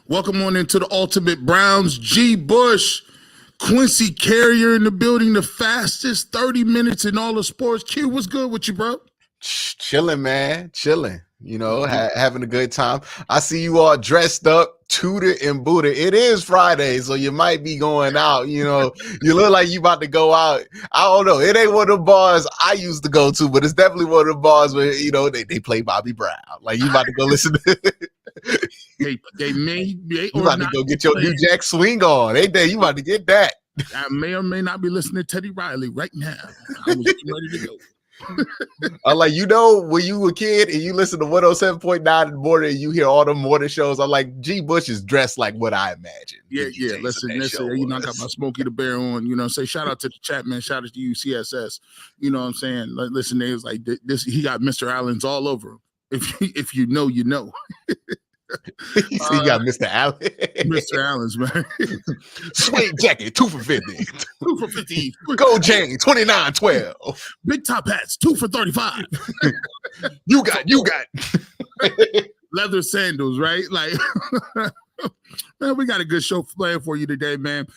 Welcome on into the Ultimate Browns. G. Bush, Quincy Carrier in the building, the fastest 30 minutes in all of sports. Q, what's good with you, bro? Chilling, man. Chilling. Having a good time. I see you all dressed up, tooted and booted. It is Friday, so you might be going out. You look like you about to go out. I don't know. It ain't one of the bars I used to go to, but it's definitely one of the bars where, they play Bobby Brown. Like, you about to go listen to they may you about to go get your New Jack Swing on. Ain't they? You about to get that. I may or may not be listening to Teddy Riley right now. I was ready to go. I'm like, when you were a kid and you listen to 107.9 in the morning and you hear all the morning shows, I'm like, G. Bush is dressed like what I imagine. Yeah. Listen, I got my Smokey the Bear on, say shout out to the chat, man. Shout out to UCSS. You know what I'm saying? Listen, they was like this, he got Mr. Allen's all over him. If you know, you know. So you got Mr. Allen. Mr. Allen's, man. Sweet jacket, 2 for 50. 2 for 50. Gold chain, 29.12. Big top hats, 2 for 35. You got. Leather sandals, right? Like, man, we got a good show planned for you today, man.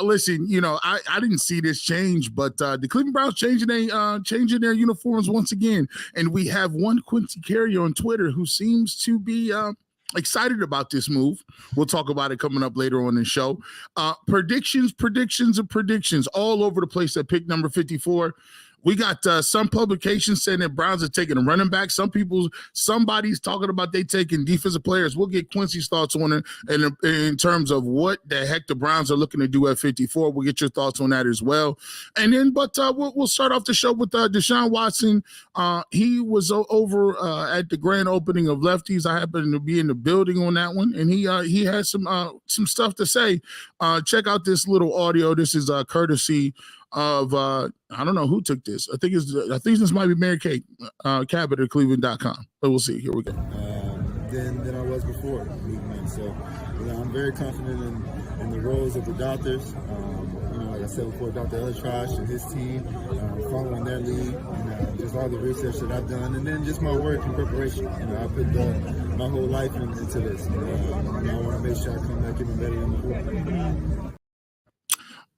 Listen, I didn't see this change, but the Cleveland Browns changing their uniforms once again, and we have one Quincy Carrier on Twitter who seems to be excited about this move. We'll talk about it coming up later on in the show. Predictions all over the place at pick number 54. We got some publications saying that Browns are taking a running back. Somebody's talking about they taking defensive players. We'll get Quincy's thoughts on it in terms of what the heck the Browns are looking to do at 54. We'll get your thoughts on that as well. And then, we'll start off the show with Deshaun Watson. He was over at the grand opening of Lefties. I happened to be in the building on that one, and he had some stuff to say. Check out this little audio. This is courtesy of I don't know who took this. I think this might be Mary Kay Cabot at Cleveland.com. But we'll see. Here we go. Than I was before. So I'm very confident in the roles of the doctors. Like I said before, Dr. Elitrash and his team, following their lead, just all the research that I've done, and then just my work and preparation. I put my whole life into this. I want to make sure I come back even better than before.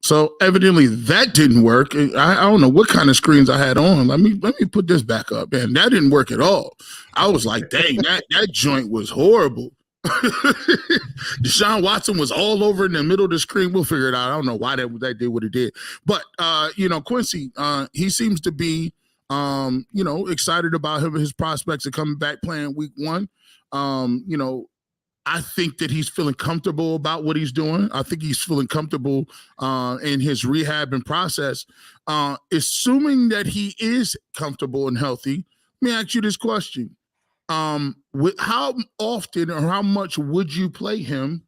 So evidently that didn't work. I don't know what kind of screens I had on. Let me put this back up, man. That didn't work at all. I was like, dang, that joint was horrible. Deshaun Watson was all over in the middle of the screen. We'll figure it out. I don't know why that did what it did. But Quincy, he seems to be excited about his prospects of coming back playing week 1. I think that he's feeling comfortable about what he's doing. I think he's feeling comfortable in his rehab and process. Assuming that he is comfortable and healthy, let me ask you this question. How often or how much would you play him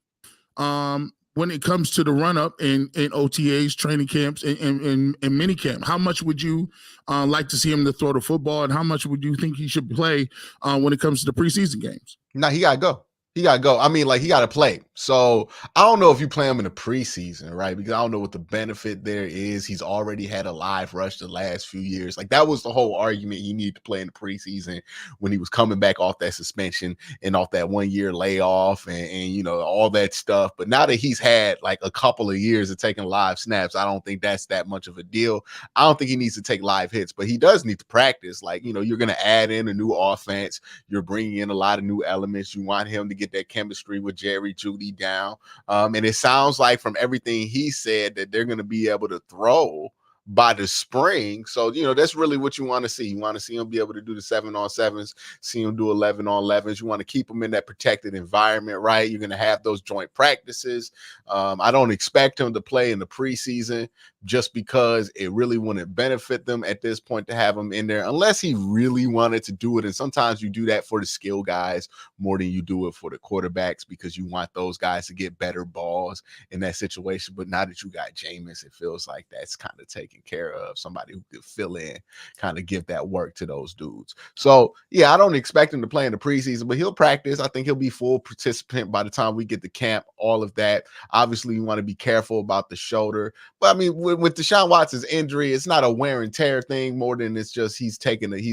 when it comes to the run-up in OTAs, training camps, and mini camp? How much would you like to see him to throw the football, and how much would you think he should play when it comes to the preseason games? No, he got to go. He got to go. I mean, he got to play. So I don't know if you play him in the preseason, right? Because I don't know what the benefit there is. He's already had a live rush the last few years. That was the whole argument. He needed to play in the preseason when he was coming back off that suspension and off that 1-year layoff and all that stuff. But now that he's had a couple of years of taking live snaps, I don't think that's that much of a deal. I don't think he needs to take live hits, but he does need to practice. You're going to add in a new offense. You're bringing in a lot of new elements. You want him to get that chemistry with Jerry Jeudy down. And it sounds like from everything he said that they're going to be able to throw by the spring. So, that's really what you want to see. You want to see him be able to do the 7-on-7s, see him do 11-on-11s. You want to keep him in that protected environment, right? You're going to have those joint practices. I don't expect him to play in the preseason just because it really wouldn't benefit them at this point to have him in there unless he really wanted to do it. And sometimes you do that for the skill guys more than you do it for the quarterbacks because you want those guys to get better balls in that situation. But now that you got Jameis, it feels like that's kind of taken taken care of, somebody who could fill in, kind of give that work to those dudes. So yeah, I don't expect him to play in the preseason, but he'll practice. I think he'll be full participant by the time we get to camp, all of that. Obviously, you want to be careful about the shoulder. But I mean, with Deshaun Watson's injury, it's not a wear and tear thing more than it's just he's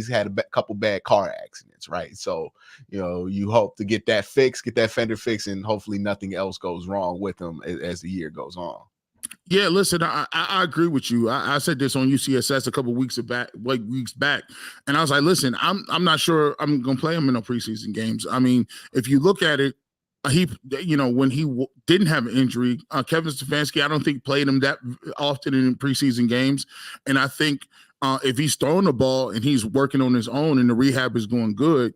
had a couple bad car accidents, right? So, you hope to get that fixed, get that fender fixed, and hopefully nothing else goes wrong with him as the year goes on. Yeah, listen, I agree with you. I said this on UCSS a couple weeks back, and I was like, listen, I'm not sure I'm gonna play him in the preseason games. I mean, if you look at it, when he didn't have an injury, Kevin Stefanski, I don't think played him that often in preseason games, and I think if he's throwing the ball and he's working on his own and the rehab is going good,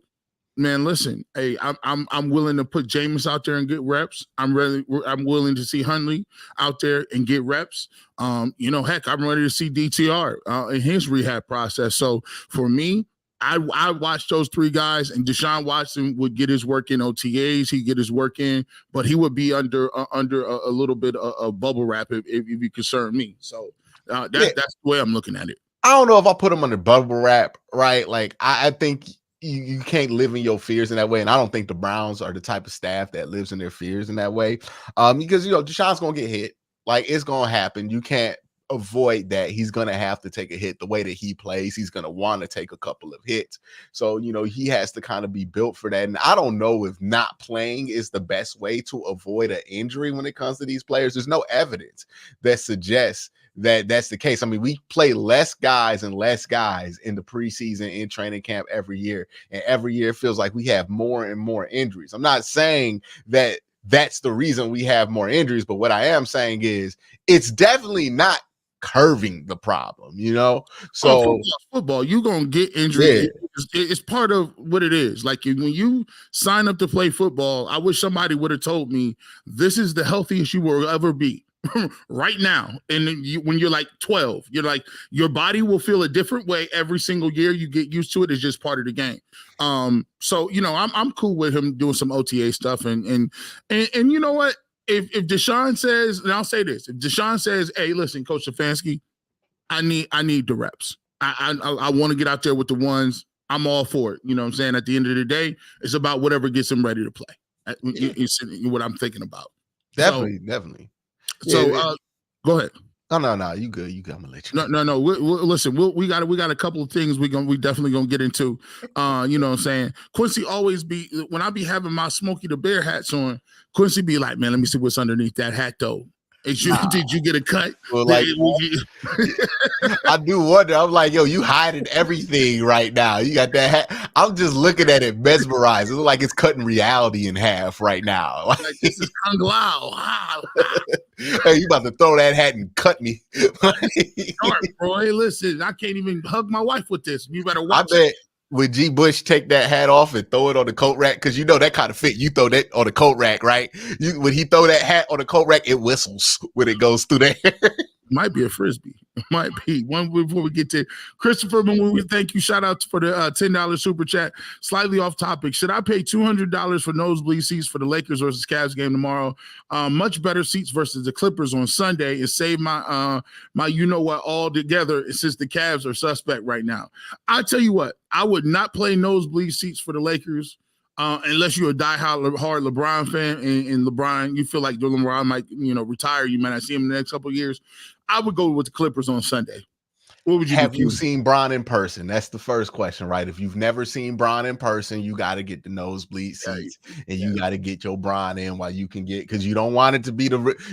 man, listen, hey, I'm willing to put Jameis out there and get reps. I'm willing to see Hundley out there and get reps. Heck, I'm ready to see DTR in his rehab process. So for me, I watched those three guys, and Deshaun Watson would get his work in OTAs. He'd get his work in, but he would be under a little bit of bubble wrap if you concern me. So that's the way I'm looking at it. I don't know if I put him under bubble wrap, right? Like I think you can't live in your fears in that way. And I don't think the Browns are the type of staff that lives in their fears in that way. Because, Deshaun's going to get hit. Like, it's going to happen. You can't avoid that. He's going to have to take a hit. The way that he plays, he's going to want to take a couple of hits. So, he has to kind of be built for that. And I don't know if not playing is the best way to avoid an injury when it comes to these players. There's no evidence that suggests that that's the case. I mean, we play less guys in the preseason, in training camp every year. And every year it feels like we have more and more injuries. I'm not saying that that's the reason we have more injuries, but what I am saying is it's definitely not curving the problem, So football, you're going to get injured. Yeah. It's part of what it is. Like when you sign up to play football, I wish somebody would have told me this is the healthiest you will ever be. Right now, and when you're like 12, you're like, your body will feel a different way every single year. You get used to it. It's just part of the game. So I'm cool with him doing some OTA stuff, and you know what? If Deshaun says, and I'll say this, if Deshaun says, hey, listen, Coach Stefanski, I need the reps. I want to get out there with the ones. I'm all for it. You know what I'm saying? At the end of the day, it's about whatever gets him ready to play. It's what I'm thinking about. Definitely. So go ahead. No, you good. You good. I'm gonna let you. No. Listen, we got a couple of things we definitely gonna get into. You know what I'm saying? Quincy always be, when I be having my Smokey the Bear hats on, Quincy be like, man, let me see what's underneath that hat though. Did you get a cut? Well, like, I do wonder. I'm like, yo, you hiding everything right now. You got that hat. I'm just looking at it mesmerized. It looks like it's cutting reality in half right now. Like, this is Kung Lao. Hey, you about to throw that hat and cut me. Sharp, bro. Hey, listen, I can't even hug my wife with this. You better watch it. Would G. Bush take that hat off and throw it on the coat rack? Because that kind of fit. You throw that on the coat rack, right? When he throw that hat on the coat rack, it whistles when it goes through there. Might be a Frisbee. It might be. One before we get to Christopher, we thank you. Shout out for the $10 super chat. Slightly off topic. Should I pay $200 for nosebleed seats for the Lakers versus Cavs game tomorrow? Much better seats versus the Clippers on Sunday, and save my what all together, since the Cavs are suspect right now. I tell you what, I would not play nosebleed seats for the Lakers. Unless you're a diehard LeBron fan, and LeBron, you feel like LeBron might, retire. You might not see him in the next couple of years. I would go with the Clippers on Sunday. What would you have you seen Bron in person? That's the first question, right? If you've never seen Bron in person, you got to get the nosebleed seats, and you got to get your Bron in while you can get, because you don't want it to be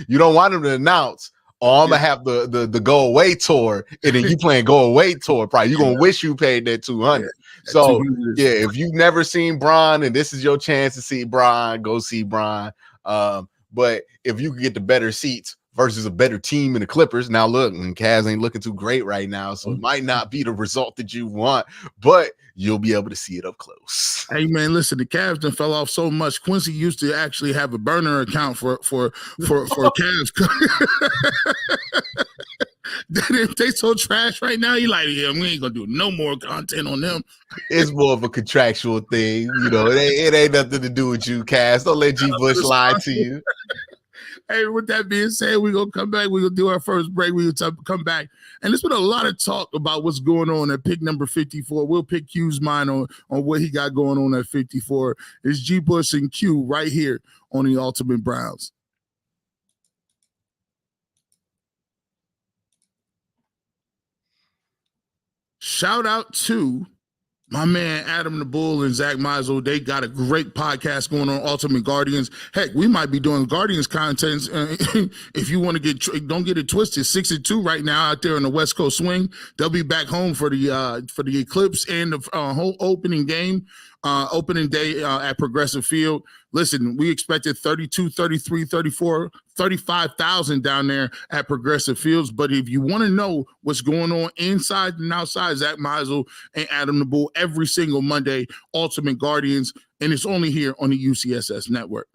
you don't want him to announce, oh, I'm gonna have the go away tour, and then you playing go away tour. Probably you're gonna wish you paid that $200. So if you've never seen Bron and this is your chance to see Bron, go see Bron. But if you can get the better seats versus a better team in the Clippers, now look, and Cavs ain't looking too great right now, so it might not be the result that you want, but you'll be able to see it up close. Hey man, listen, the Cavs done fell off so much. Quincy used to actually have a burner account for Cavs. They so trash right now. You like, yeah, we ain't gonna do no more content on them. It's more of a contractual thing, it ain't nothing to do with you, Cavs. Don't let G. Bush lie to you. Hey, with that being said, we're going to come back. We're going to do our first break. We're going to come back. And there's been a lot of talk about what's going on at pick number 54. We'll pick Q's mind on what he got going on at 54. It's G. Bush and Q right here on the Ultimate Browns. Shout out to my man Adam the Bull and Zach Meisel. They got a great podcast going on, Ultimate Guardians. Heck, we might be doing Guardians content if you want to don't get it twisted. 6-2 right now out there in the West Coast swing. They'll be back home for the Eclipse and the whole opening game. Opening day at Progressive Field. Listen, we expected 32, 33, 34, 35,000 down there at Progressive Fields. But if you want to know what's going on inside and outside, Zach Meisel and Adam the Bull every single Monday, Ultimate Guardians, and it's only here on the UCSS network.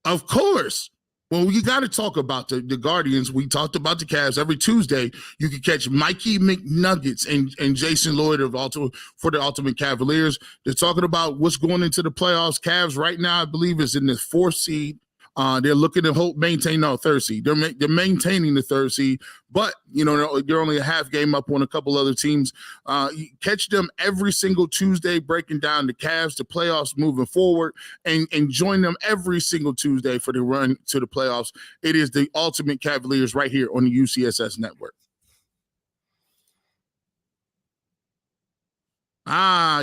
Of course. Well, you got to talk about the Guardians. We talked about the Cavs. Every Tuesday, you can catch Mikey McNuggets and Jason Lloyd for the Ultimate Cavaliers. They're talking about what's going into the playoffs. Cavs right now, I believe, is in the 4th seed. They're looking to maintain 3rd seed. They're maintaining the 3rd seed, but they're only a half game up on a couple other teams. You catch them every single Tuesday, breaking down the Cavs, the playoffs moving forward, and join them every single Tuesday for the run to the playoffs. It is the Ultimate Cavaliers right here on the UCSS network.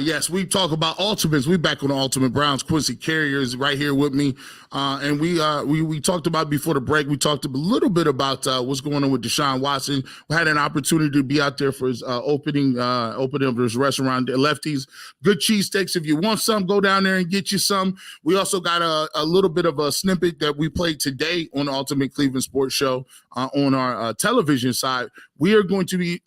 Yes, we talk about Ultimates. We back on the Ultimate Browns. Quincy Carrier is right here with me. And we talked about before the break, we talked a little bit about what's going on with Deshaun Watson. We had an opportunity to be out there for his opening of his restaurant, Lefties. Good cheesesteaks. If you want some, go down there and get you some. We also got a little bit of a snippet that we played today on the Ultimate Cleveland Sports Show on our television side. We are going to be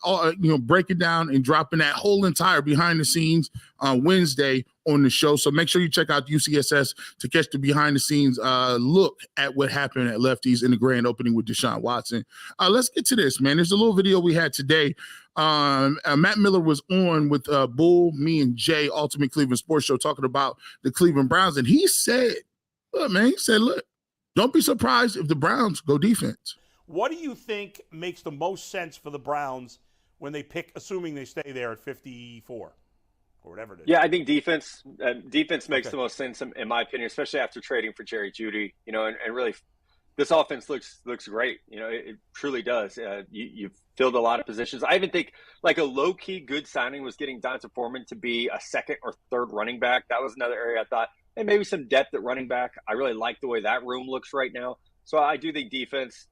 breaking down and dropping that whole entire behind the scenes Wednesday on the show. So make sure you check out UCSS to catch the behind the scenes look at what happened at Lefties in the grand opening with Deshaun Watson. Let's get to this, man. There's a little video we had today. Matt Miller was on with Bull, me, and Jay, Ultimate Cleveland Sports Show, talking about the Cleveland Browns. And he said, look, don't be surprised if the Browns go defense. What do you think makes the most sense for the Browns when they pick, assuming they stay there at 54 or whatever it is? Yeah, I think defense makes the most sense in my opinion, especially after trading for Jerry Jeudy. And really, this offense looks great. It truly does. You've filled a lot of positions. I even think like a low key good signing was getting Donta Foreman to be a 2nd or 3rd running back. That was another area I thought, hey, maybe some depth at running back. I really like the way that room looks right now. So I do think defense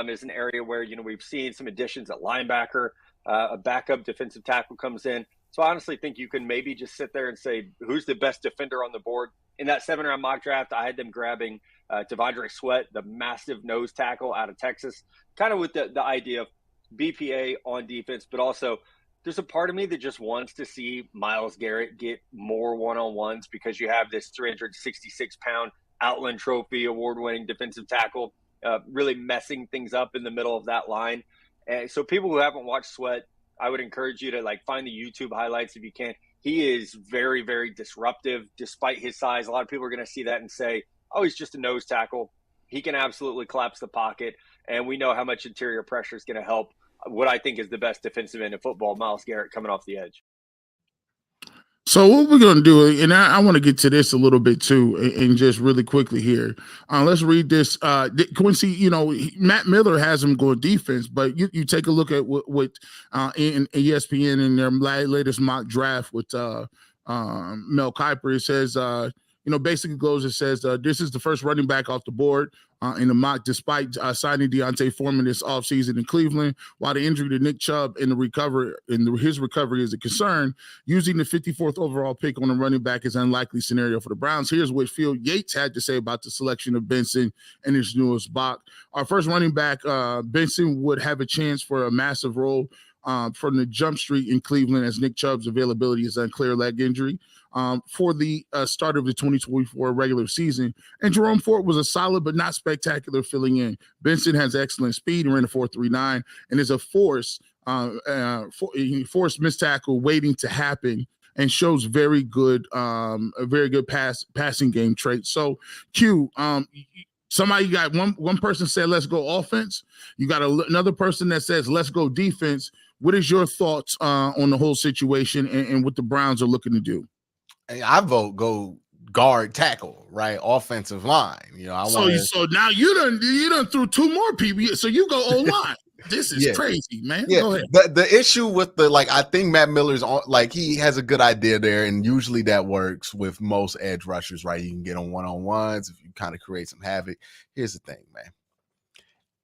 is an area where, we've seen some additions at linebacker, a backup defensive tackle comes in. So I honestly think you can maybe just sit there and say, who's the best defender on the board? In that 7th-round mock draft, I had them grabbing Devondre Sweat, the massive nose tackle out of Texas, kind of with the idea of BPA on defense, but also there's a part of me that just wants to see Myles Garrett get more one-on-ones because you have this 366-pound Outland Trophy award-winning defensive tackle really messing things up in the middle of that line. And so people who haven't watched Sweat, I would encourage you to find the YouTube highlights if you can. He is very, very disruptive despite his size. A lot of people are going to see that and say, oh, he's just a nose tackle. He can absolutely collapse the pocket. And we know how much interior pressure is going to help what I think is the best defensive end in football, Myles Garrett, coming off the edge. So what we're going to do, and I want to get to this a little bit too, and just really quickly here. Let's read this. Quincy, Matt Miller has him going defense, but you take a look at what in ESPN in their latest mock draft with Mel Kiper. It says, basically goes, it says, this is the first running back off the board in the mock, despite signing Deontay Foreman this offseason in Cleveland. While the injury to Nick Chubb and his recovery is a concern, using the 54th overall pick on a running back is an unlikely scenario for the Browns. Here's what Phil Yates had to say about the selection of Benson and his newest mock. Our first running back, Benson, would have a chance for a massive role from the jump street in Cleveland, as Nick Chubb's availability is unclear, leg injury, for the start of the 2024 regular season. And Jerome Ford was a solid but not spectacular filling in. Benson has excellent speed and ran a 4.39 and is a force missed tackle waiting to happen, and shows a very good passing game traits. So Q, Somebody got one person said, let's go offense. You got another person that says, let's go defense. What is your thoughts on the whole situation and what the Browns are looking to do? I vote go guard tackle, right? Offensive line. You know, so now you done threw two more people. So you go O-line. This is crazy, man. Yeah. Go ahead. The issue with I think Matt Miller's on, he has a good idea there, and usually that works with most edge rushers, right? You can get on one-on-ones if you kind of create some havoc. Here's the thing, man.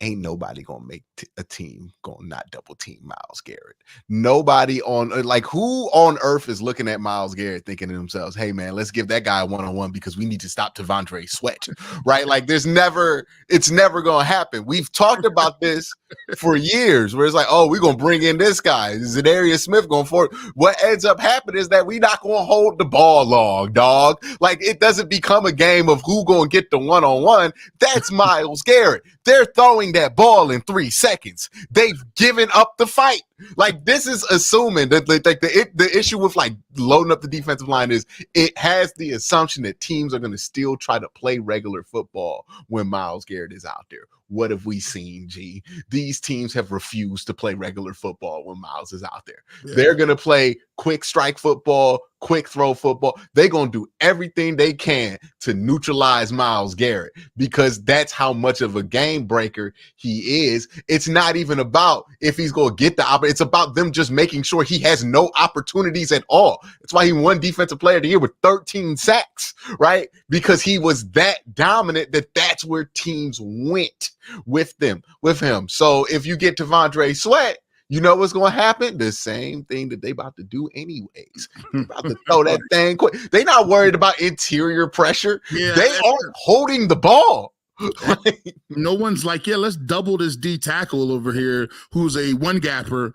Ain't nobody gonna make a team gonna not double team Myles Garrett. Nobody on who on earth is looking at Myles Garrett thinking to themselves, hey man, let's give that guy a one-on-one because we need to stop Devondre Sweat, right? Like it's never gonna happen. We've talked about this for years where it's like, oh, we're gonna bring in this guy. Zadarius Smith going for it. What ends up happening is that we not gonna hold the ball long, dog. Like it doesn't become a game of who gonna get the one-on-one. That's Myles Garrett. They're throwing that ball in 3 seconds. They've given up the fight. Like this is assuming that the issue with loading up the defensive line is it has the assumption that teams are going to still try to play regular football when Myles Garrett is out there. What have we seen, G? These teams have refused to play regular football when Myles is out there. Yeah. They're going to play quick strike football, quick throw football. They're going to do everything they can to neutralize Myles Garrett because that's how much of a game breaker he is. It's not even about if he's going to get the opportunity. It's about them just making sure he has no opportunities at all. That's why he won Defensive Player of the Year with 13 sacks, right? Because he was that dominant that's where teams went with him. So if you get Devondre Sweat, you know what's going to happen? The same thing that they about to do anyways. They're about to throw that thing quick. They're not worried about interior pressure. Yeah, they aren't holding the ball. No one's like, yeah, let's double this D tackle over here who's a one gapper.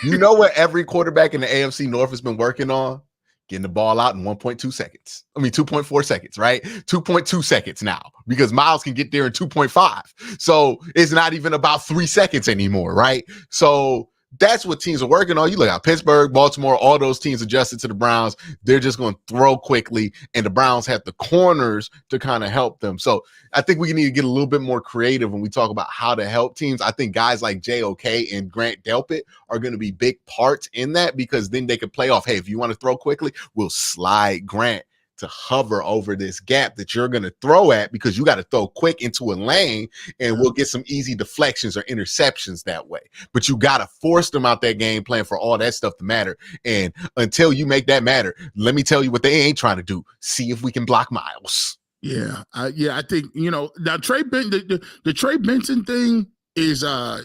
You know what every quarterback in the AFC North has been working on? Getting the ball out in 1.2 seconds. 2.4 seconds, right? 2.2 seconds now because Myles can get there in 2.5. So it's not even about 3 seconds anymore, right? So that's what teams are working on. You look at Pittsburgh, Baltimore, all those teams adjusted to the Browns. They're just going to throw quickly, and the Browns have the corners to kind of help them. So I think we need to get a little bit more creative when we talk about how to help teams. I think guys like JOK and Grant Delpit are going to be big parts in that because then they could play off, hey, if you want to throw quickly, we'll slide Grant to hover over this gap that you're going to throw at because you got to throw quick into a lane and we'll get some easy deflections or interceptions that way. But you got to force them out that game plan for all that stuff to matter. And until you make that matter, let me tell you what they ain't trying to do. See if we can block Myles. Yeah. I think, now the Trey Benson thing is, a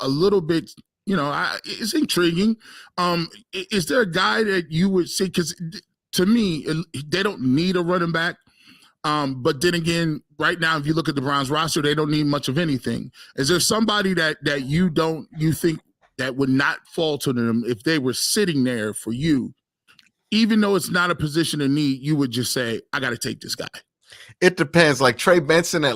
little bit, it's intriguing. Is there a guy that you would say, because to me, they don't need a running back. But then again, right now, if you look at the Browns roster, they don't need much of anything. Is there somebody that you think that would not fall to them if they were sitting there for you, even though it's not a position of need, you would just say, I got to take this guy? It depends. Like Trey Benson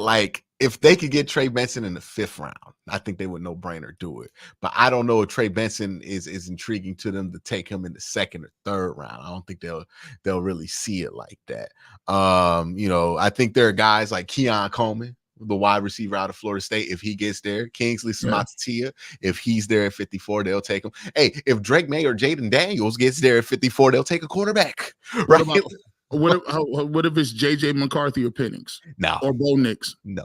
if they could get Trey Benson in the 5th round, I think they would no brainer do it. But I don't know if Trey Benson is intriguing to them to take him in the 2nd or 3rd round. I don't think they'll really see it like that. I think there are guys like Keon Coleman, the wide receiver out of Florida State. If he gets there, Kingsley Samatia, if he's there at 54, they'll take him. Hey, if Drake May or Jaden Daniels gets there at 54, they'll take a quarterback. Right? What if it's JJ McCarthy or Penix? No. Or Bo Nix? No.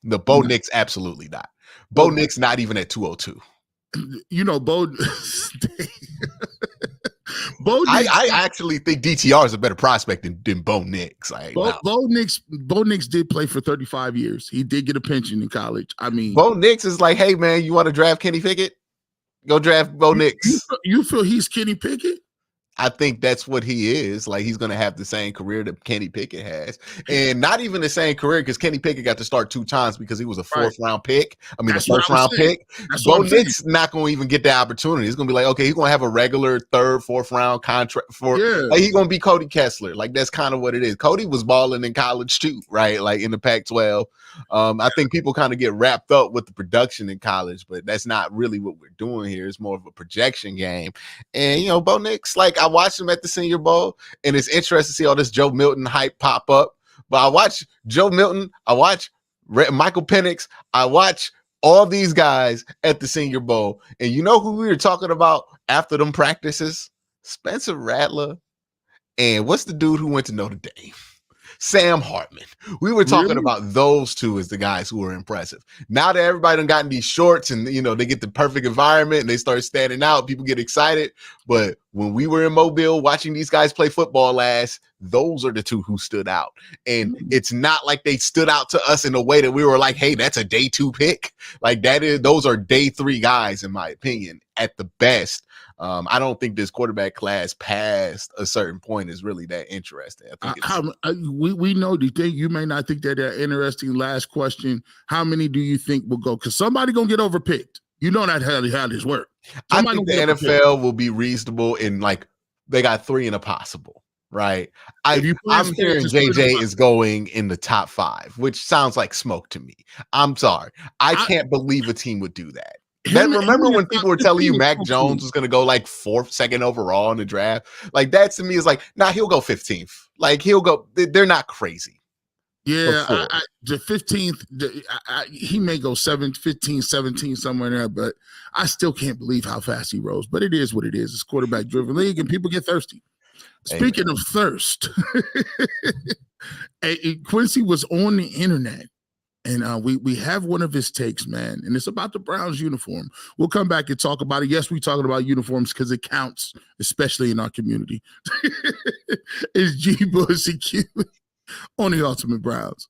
The Bo Nix, absolutely not. Bo Nix not even at 202. Bo. I actually think DTR is a better prospect than Bo Nix. Bo Nix did play for 35 years. He did get a pension in college. Bo Nix is like, hey man, you want to draft Kenny Pickett? Go draft Bo Nix. You feel he's Kenny Pickett? I think that's what he is. Like he's going to have the same career that Kenny Pickett has, and not even the same career because Kenny Pickett got to start 2 times because he was a 4th round pick. The 1st round pick. Bo Nix not going to even get the opportunity. It's going to be like, okay, he's going to have a regular 3rd, 4th round contract he's going to be Cody Kessler. Like that's kind of what it is. Cody was balling in college too, right? Like in the Pac-12. I think people kind of get wrapped up with the production in college, but that's not really what we're doing here. It's more of a projection game. And Bo Nix, I watched him at the Senior Bowl, and it's interesting to see all this Joe Milton hype pop up. But I watch Joe Milton. I watch Michael Penix. I watch all these guys at the Senior Bowl. And you know who we were talking about after them practices? Spencer Rattler. And what's the dude who went to Notre Dame? Sam Hartman. We were talking about those two as the guys who were impressive. Now that everybody done gotten these shorts and, they get the perfect environment and they start standing out, people get excited. But when we were in Mobile watching these guys play football last, those are the two who stood out. And it's not like they stood out to us in a way that we were like, hey, that's a day 2 pick. Like those are day 3 guys, in my opinion, at the best. I don't think this quarterback class past a certain point is really that interesting. I think we know you may not think that they're interesting. Last question: how many do you think will go? Because somebody gonna get overpicked. You know not how this works. I think the NFL will be reasonable in they got 3 in a possible. Right. I'm hearing JJ is going in the top 5, which sounds like smoke to me. I'm sorry. I can't believe a team would do that. Remember when people were telling you Mac Jones was going to go 4th, 2nd overall in the draft? That to me is he'll go 15th. He'll go. They're not crazy. Yeah, the 15th, he may go 15, 17, somewhere in there, but I still can't believe how fast he rose. But it is what it is. It's quarterback-driven league, and people get thirsty. Speaking of thirst, Quincy was on the internet. And we have one of his takes, man, and it's about the Browns uniform. We'll come back and talk about it. Yes, we're talking about uniforms because it counts, especially in our community. It's G Bussy Q on the Ultimate Browns.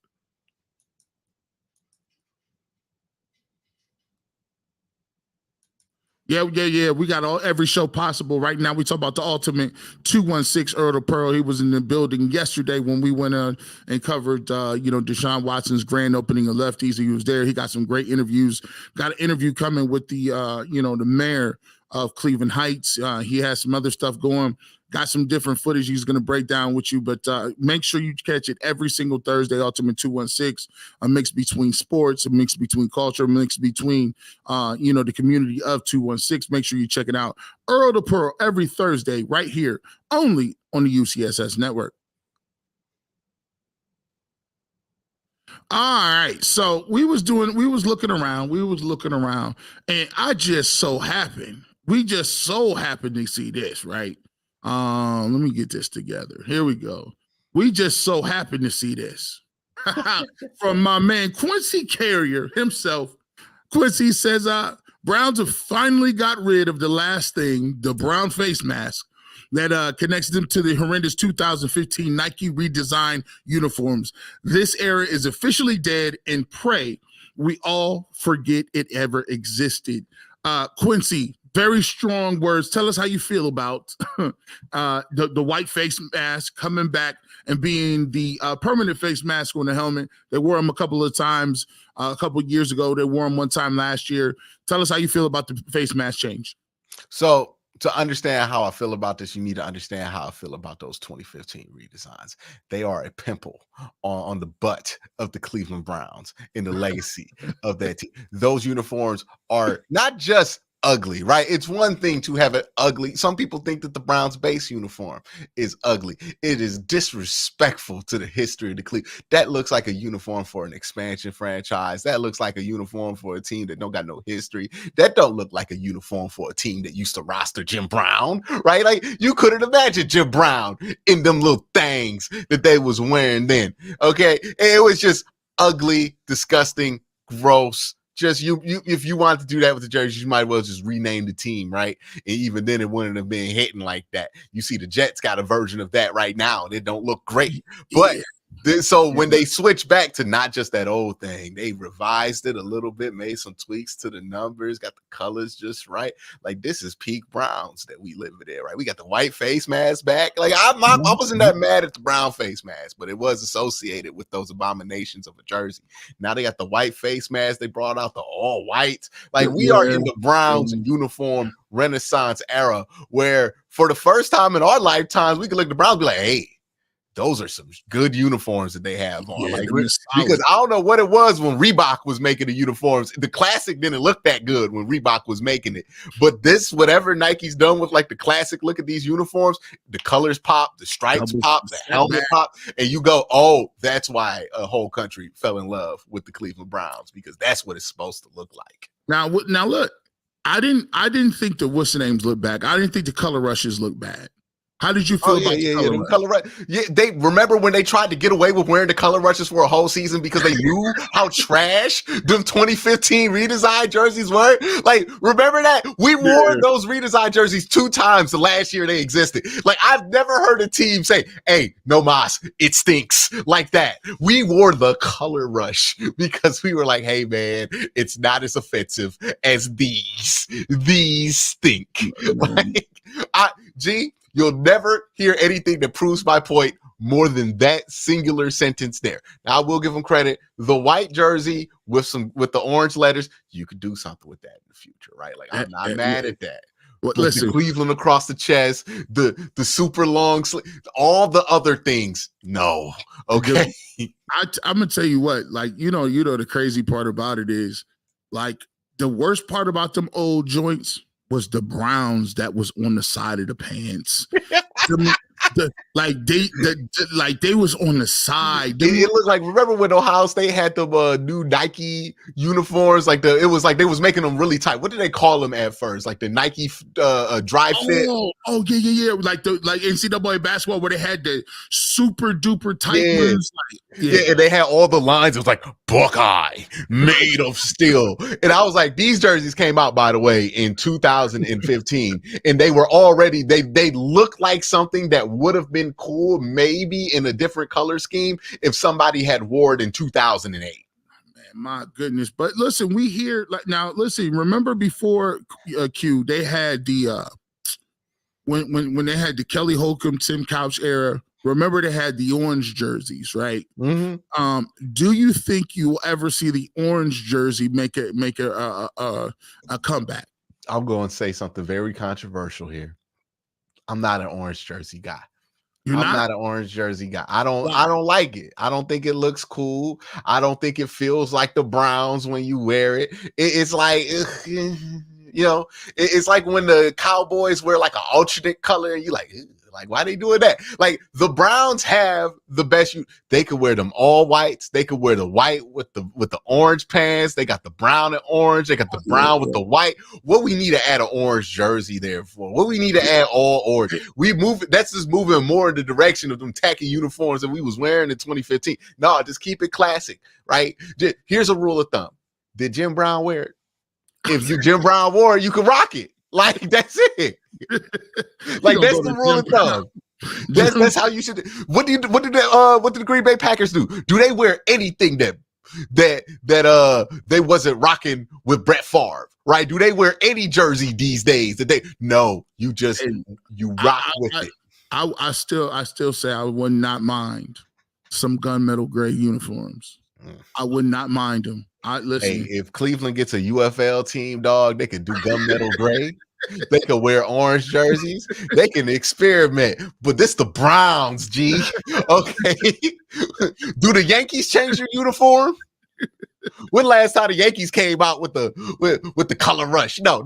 Yeah. We got every show possible. Right now, we talk about the Ultimate 216 Earl of Pearl. He was in the building yesterday when we went on and covered, Deshaun Watson's grand opening of Lefties. He was there. He got some great interviews. Got an interview coming with the mayor of Cleveland Heights. He has some other stuff going. Got some different footage he's going to break down with you, but make sure you catch it every single Thursday. Ultimate 216, a mix between sports, a mix between culture, a mix between, the community of 216. Make sure you check it out. Earl to Pearl every Thursday right here, only on the UCSS network. All right, so we was looking around, and we just so happened to see this, right? Let me get this together. Here we go. We just so happen to see this from my man Quincy Carrier himself. Quincy says, Browns have finally got rid of the last thing, the brown face mask that connects them to the horrendous 2015 Nike redesigned uniforms. This era is officially dead, and pray we all forget it ever existed. Quincy, very strong words. Tell us how you feel about the white face mask coming back and being the permanent face mask on the helmet. They wore them a couple of times a couple of years ago. They wore them one time last year. Tell us how you feel about the face mask change. So to understand how I feel about this, you need to understand how I feel about those 2015 redesigns. They are a pimple on the butt of the Cleveland Browns in the legacy of that team. Those uniforms are not just ugly, right? It's one thing to have it ugly. Some people think that the Browns base uniform is ugly. It is disrespectful to the history of the Cleveland. That looks like a uniform for an expansion franchise. That looks like a uniform for a team that don't got no history. That don't look like a uniform for a team that used to roster Jim Brown, right? Like you couldn't imagine Jim Brown in them little things that they was wearing then. Okay. And it was just ugly, disgusting, gross. Just if you wanted to do that with the jerseys, you might as well just rename the team, right? And even then, it wouldn't have been hitting like that. You see, the Jets got a version of that right now. They don't look great, but when they switch back to not just that old thing, they revised it a little bit, made some tweaks to the numbers, got the colors just right. Like this is peak Browns that we live in, right? We got the white face mask back. Like I wasn't that mad at the brown face mask, but it was associated with those abominations of a jersey. Now they got the white face mask. They brought out the all white. Like we are in the Browns uniform Renaissance era, where for the first time in our lifetimes, we can look at the Browns and be like, hey, those are some good uniforms that they have on. Yeah, Like, solid. because I don't know what it was when Reebok was making the uniforms. The classic didn't look that good when Reebok was making it. But this, whatever Nike's done with like the classic look at these uniforms, the colors pop, the stripes pop, the helmet pop, and you go, oh, that's why a whole country fell in love with the Cleveland Browns, because that's what it's supposed to look like. Now look, I didn't think the what's the names look bad. I didn't think the color rushes look bad. How did you feel about the color rush? Yeah, they remember when they tried to get away with wearing the color rushes for a whole season because they knew how trash them 2015 redesigned jerseys were. Like, remember that? We wore those redesigned jerseys 2 times the last year they existed. Like, I've never heard a team say, "Hey, no mas, it stinks," like that. We wore the color rush because we were like, "Hey, man, it's not as offensive as these. These stink." Like, you'll never hear anything that proves my point more than that singular sentence there. Now, I will give them credit. The white jersey with the orange letters, you could do something with that in the future, right? Like, I'm not mad at that. Well, listen, the Cleveland across the chest, the super long sleeve, all the other things, no. Okay. I'm gonna tell you what, like, you know, the crazy part about it is, like, the worst part about them old joints was the Browns that was on the side of the pants. They was on the side. It looked like, remember when Ohio State had the new Nike uniforms? Like it was like they was making them really tight. What did they call them at first? Like the Nike dry fit. Oh yeah. Like NCAA basketball where they had the super duper tight ones. Yeah, and they had all the lines. It was like Buckeye made of steel. And I was like, these jerseys came out, by the way, in 2015, and they were already they looked like something that would have been cool maybe in a different color scheme if somebody had wore it in 2008. Man, my goodness. But listen, we hear like now. Listen, remember before Q, they had the when they had the Kelly Holcomb, Tim Couch era. Remember they had the orange jerseys, right? Mm-hmm. Do you think you will ever see the orange jersey make a comeback? I'm going to say something very controversial here. I'm not an orange jersey guy. I'm not an orange jersey guy. I don't like it. I don't think it looks cool. I don't think it feels like the Browns when you wear it. It's like, you know, it's like when the Cowboys wear like an alternate color and you like, why they doing that? Like, the Browns have the best. They could wear them all whites. They could wear the white with the orange pants. They got the brown and orange. They got the brown with the white. What we need to add an orange jersey there for? What we need to add all orange? That's just moving more in the direction of them tacky uniforms that we was wearing in 2015. No, just keep it classic, right? Here's a rule of thumb. Did Jim Brown wear it? If Jim Brown wore it, you can rock it. Like, that's it. Like, that's the rule of thumb. That's how you should. What did the Green Bay Packers do? Do they wear anything that they wasn't rocking with Brett Favre? Right? Do they wear any jersey these days? No, you rock with it. I still say I would not mind some gunmetal gray uniforms. I would not mind them. Listen. Hey, if Cleveland gets a UFL team, dog, they can do gunmetal gray. They can wear orange jerseys. They can experiment. But this the Browns, G. Okay. Do the Yankees change your uniform? When last time the Yankees came out with the color rush? No.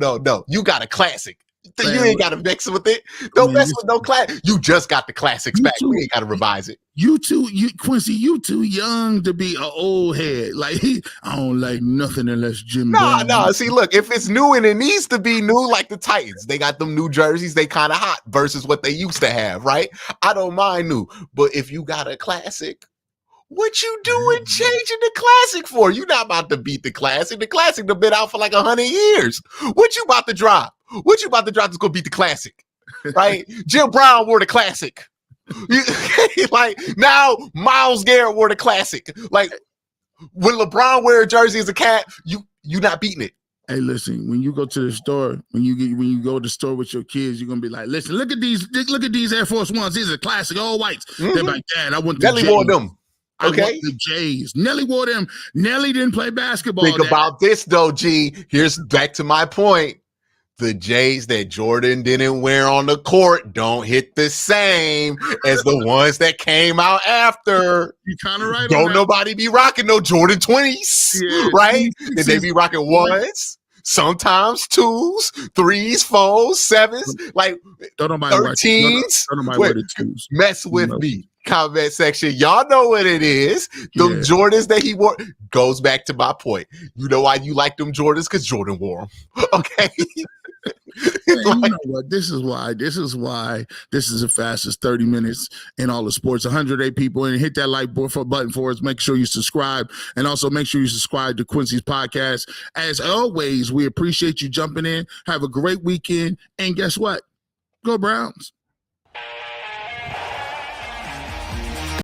You got a classic. You ain't got to mix with it. Don't mess with no class. You just got the classics back. We ain't got to revise it. Quincy, you too young to be an old head. Like, I don't like nothing unless Jim. No. See, look, if it's new and it needs to be new, like the Titans, they got them new jerseys. They kind of hot versus what they used to have, right? I don't mind new, but if you got a classic, what you doing changing the classic for? You not about to beat the classic. The classic done been out for like 100 years. What you about to drop? What you about to drop that's gonna beat the classic? Right? Jim Brown wore the classic. Like, now Myles Garrett wore the classic. Like, when LeBron wear a jersey as a cat, you not beating it. Hey, listen, when you go to the store, when you go to the store with your kids, you're gonna be like, listen, look at these Air Force Ones. These are classic, all whites. Mm-hmm. They're like, Dad, I want the Nelly wore them. Okay. I want the Jays. Nelly wore them. Nelly didn't play basketball. Think about this though, G. Here's back to my point. the J's that Jordan didn't wear on the court don't hit the same as the ones that came out after. You kind of right. Don't nobody be rocking no Jordan 20s, right? Did they be rocking ones? Sometimes 2s, 3s, 4s, 7s, like 13s. Wait, mess with me. Comment section. Y'all know what it is. Them Jordans that he wore goes back to my point. You know why you like them Jordans? Because Jordan wore them. Okay. You know what? This is why this is the fastest 30 minutes in all the sports. 108 people, and hit that like button for us. Make sure you subscribe, and also make sure you subscribe to Quincy's podcast. As always, we appreciate you jumping in. Have a great weekend, and guess what? Go Browns.